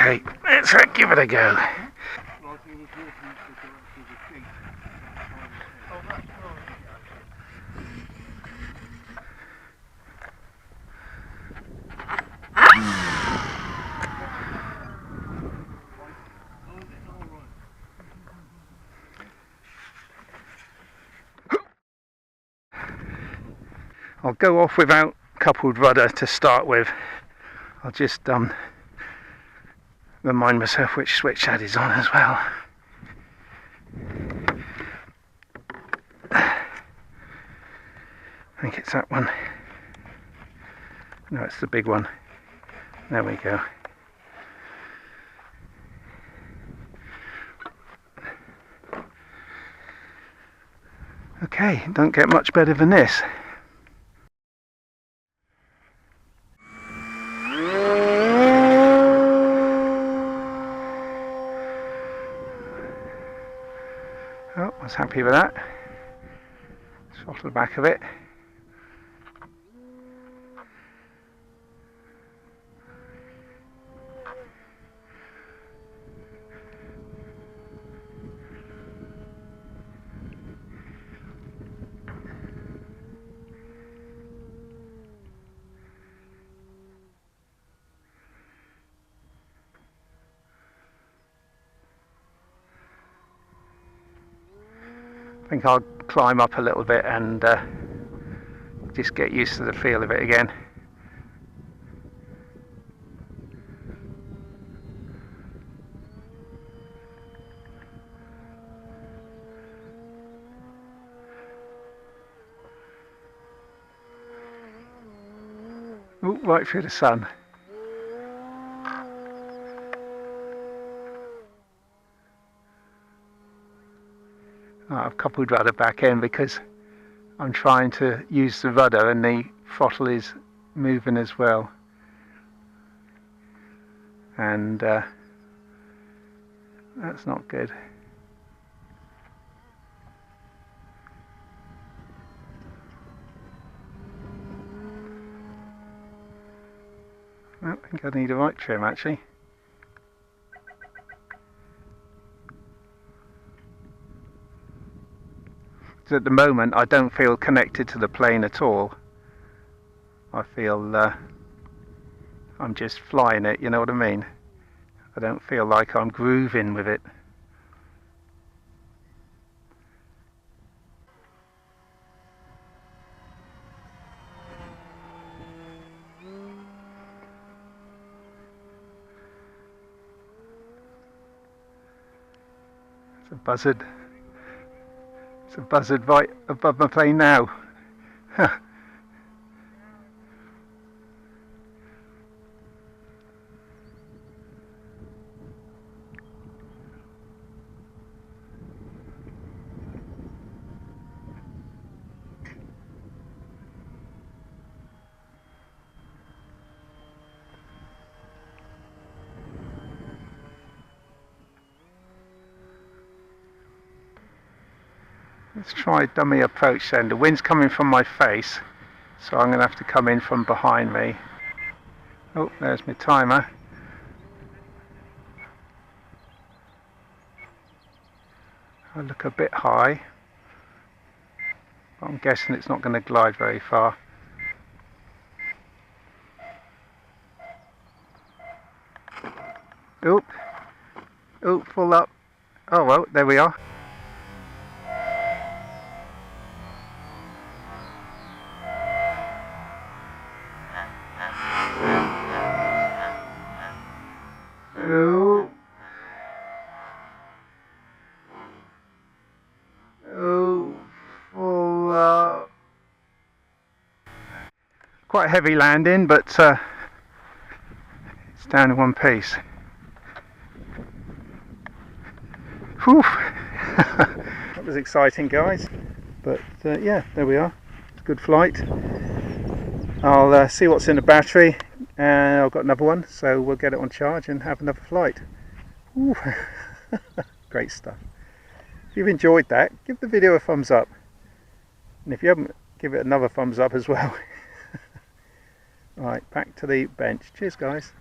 Okay, let's give it a go. I'll go off without coupled rudder to start with. I'll just remind myself which switch that is on as well. I think it's that one. No, it's the big one. There we go. Okay, don't get much better than this. Oh, I was happy with that. Throttle the back of it. I think I'll climb up a little bit and just get used to the feel of it again. Ooh, right through the sun. I've coupled rudder back in because I'm trying to use the rudder and the throttle is moving as well. And that's not good. I think I need a right trim actually. So at the moment I don't feel connected to the plane at all. I feel I'm just flying it, you know what I mean? I don't feel like I'm grooving with it. It's a buzzard. It's a buzzard right above my plane now. Let's try a dummy approach then. The wind's coming from my face, so I'm going to have to come in from behind me. Oh, there's my timer. I look a bit high, but I'm guessing it's not going to glide very far. Oh, oh, full up. Oh well, there we are. Oh. Oh, full up. Quite a heavy landing, but it's down in one piece. Whew. That was exciting, guys. But yeah, there we are. It's a good flight. I'll see what's in the battery. I've got another one, so we'll get it on charge and have another flight. Ooh. Great stuff. If you've enjoyed that, give the video a thumbs up. And if you haven't, give it another thumbs up as well. Right, back to the bench. Cheers, guys.